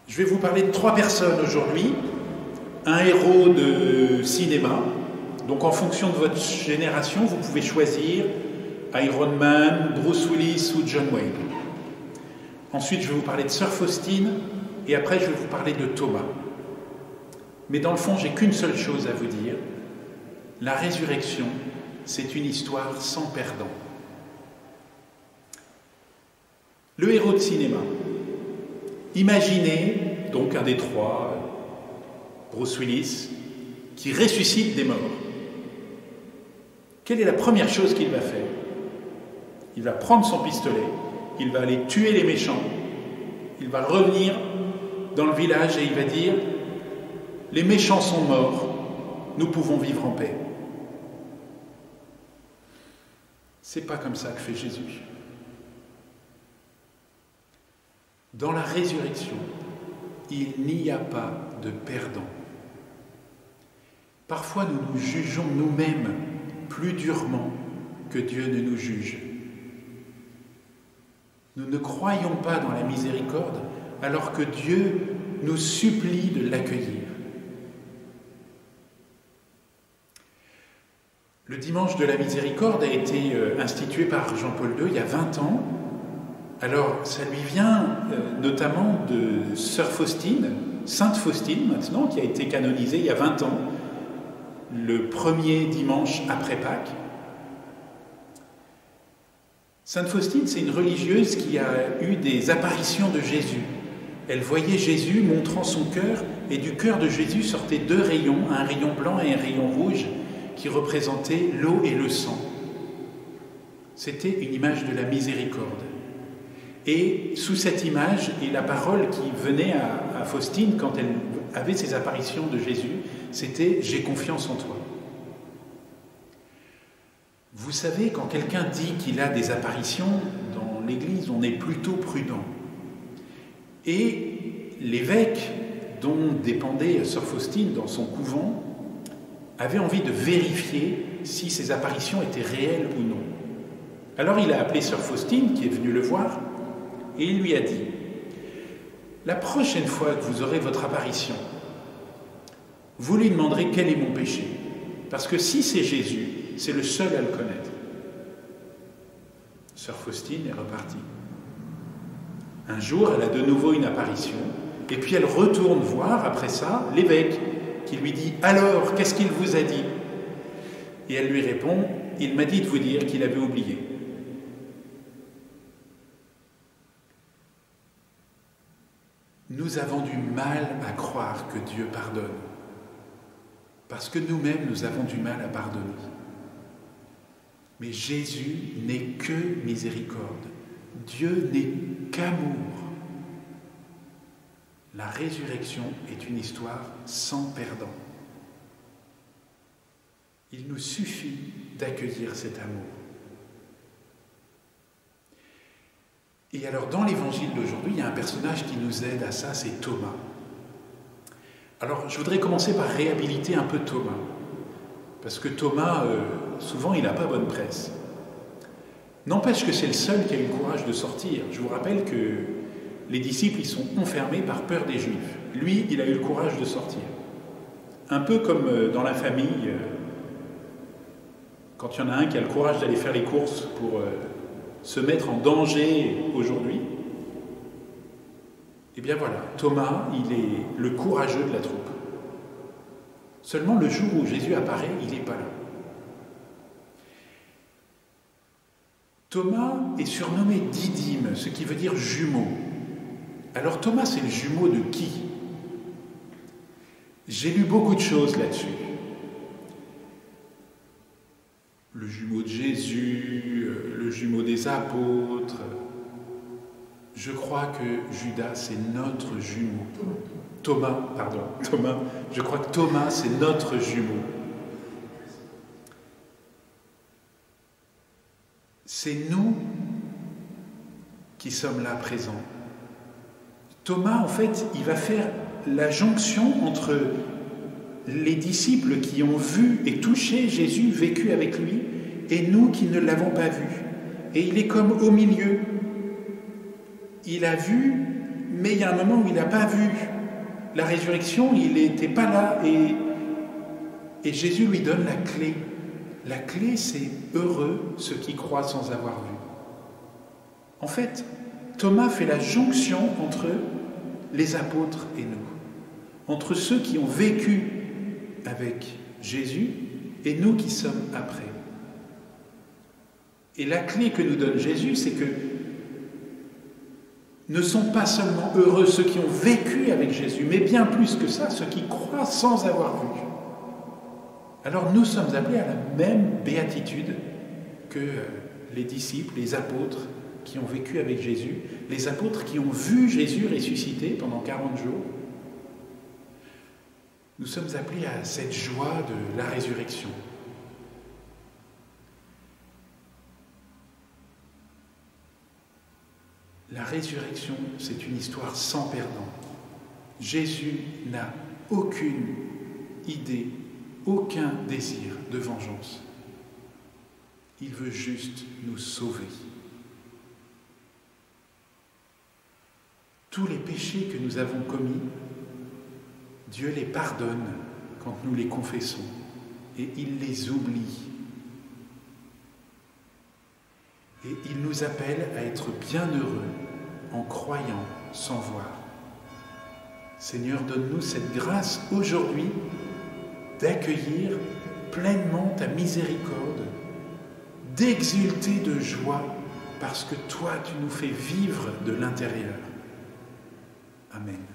Je vais vous parler de 3 personnes aujourd'hui. Un héros de cinéma. Donc en fonction de votre génération, vous pouvez choisir Iron Man, Bruce Willis ou John Wayne. Ensuite, je vais vous parler de Sœur Faustine et après, je vais vous parler de Thomas. Mais dans le fond, j'ai qu'une seule chose à vous dire. La résurrection, c'est une histoire sans perdant. Le héros de cinéma. Imaginez donc un des 3, Bruce Willis, qui ressuscite des morts. Quelle est la première chose qu'il va faire? Il va prendre son pistolet, il va aller tuer les méchants, il va revenir dans le village et il va dire « Les méchants sont morts, nous pouvons vivre en paix ». C'est pas comme ça que fait Jésus. Dans la résurrection, il n'y a pas de perdant. Parfois, nous nous jugeons nous-mêmes plus durement que Dieu ne nous juge. Nous ne croyons pas dans la miséricorde alors que Dieu nous supplie de l'accueillir. Le dimanche de la miséricorde a été institué par Jean-Paul II il y a 20 ans. Alors, ça lui vient notamment de Sœur Faustine, Sainte Faustine maintenant, qui a été canonisée il y a 20 ans, le premier dimanche après Pâques. Sainte Faustine, c'est une religieuse qui a eu des apparitions de Jésus. Elle voyait Jésus montrant son cœur, et du cœur de Jésus sortaient 2 rayons, un rayon blanc et un rayon rouge, qui représentaient l'eau et le sang. C'était une image de la miséricorde. Et sous cette image, et la parole qui venait à Faustine quand elle avait ces apparitions de Jésus, c'était « J'ai confiance en toi ». Vous savez, quand quelqu'un dit qu'il a des apparitions dans l'Église, on est plutôt prudent. Et l'évêque dont dépendait Sœur Faustine dans son couvent avait envie de vérifier si ces apparitions étaient réelles ou non. Alors il a appelé Sœur Faustine, qui est venue le voir, et il lui a dit « La prochaine fois que vous aurez votre apparition, vous lui demanderez quel est mon péché. Parce que si c'est Jésus, c'est le seul à le connaître. » Sœur Faustine est repartie. Un jour, elle a de nouveau une apparition, et puis elle retourne voir, après ça, l'évêque, qui lui dit « Alors, qu'est-ce qu'il vous a dit ?» Et elle lui répond « Il m'a dit de vous dire qu'il avait oublié. » Nous avons du mal à croire que Dieu pardonne, parce que nous-mêmes, nous avons du mal à pardonner. Mais Jésus n'est que miséricorde. Dieu n'est qu'amour. La résurrection est une histoire sans perdant. Il nous suffit d'accueillir cet amour. Et alors, dans l'évangile d'aujourd'hui, il y a un personnage qui nous aide à ça, c'est Thomas. Alors, je voudrais commencer par réhabiliter un peu Thomas. Parce que Thomas, souvent, il n'a pas bonne presse. N'empêche que c'est le seul qui a eu le courage de sortir. Je vous rappelle que les disciples, ils sont enfermés par peur des Juifs. Lui, il a eu le courage de sortir. Un peu comme dans la famille, quand il y en a un qui a le courage d'aller faire les courses pour se mettre en danger aujourd'hui. Eh bien voilà, Thomas, il est le courageux de la troupe. Seulement le jour où Jésus apparaît, il n'est pas là. Thomas est surnommé Didyme, ce qui veut dire jumeau. Alors Thomas, c'est le jumeau de qui? J'ai lu beaucoup de choses là-dessus. Le jumeau de Jésus, le jumeau des apôtres. Je crois que Judas, c'est notre jumeau. Thomas, je crois que Thomas, c'est notre jumeau. C'est nous qui sommes là présents. Thomas, en fait, il va faire la jonction entre les disciples qui ont vu et touché Jésus, vécu avec lui, et nous qui ne l'avons pas vu. Et il est comme au milieu. Il a vu, mais il y a un moment où il n'a pas vu la résurrection, il n'était pas là, et Jésus lui donne la clé. La clé, c'est « heureux ceux qui croient sans avoir vu ». En fait, Thomas fait la jonction entre les apôtres et nous, entre ceux qui ont vécu avec Jésus et nous qui sommes après. Et la clé que nous donne Jésus, c'est que ne sont pas seulement heureux ceux qui ont vécu avec Jésus, mais bien plus que ça, ceux qui croient sans avoir vu. Alors nous sommes appelés à la même béatitude que les disciples, les apôtres qui ont vécu avec Jésus, les apôtres qui ont vu Jésus ressuscité pendant 40 jours. Nous sommes appelés à cette joie de la résurrection. La résurrection, c'est une histoire sans perdant. Jésus n'a aucune idée, aucun désir de vengeance. Il veut juste nous sauver. Tous les péchés que nous avons commis, Dieu les pardonne quand nous les confessons et il les oublie. Et il nous appelle à être bienheureux en croyant sans voir. Seigneur, donne-nous cette grâce aujourd'hui d'accueillir pleinement ta miséricorde, d'exulter de joie parce que toi, tu nous fais vivre de l'intérieur. Amen.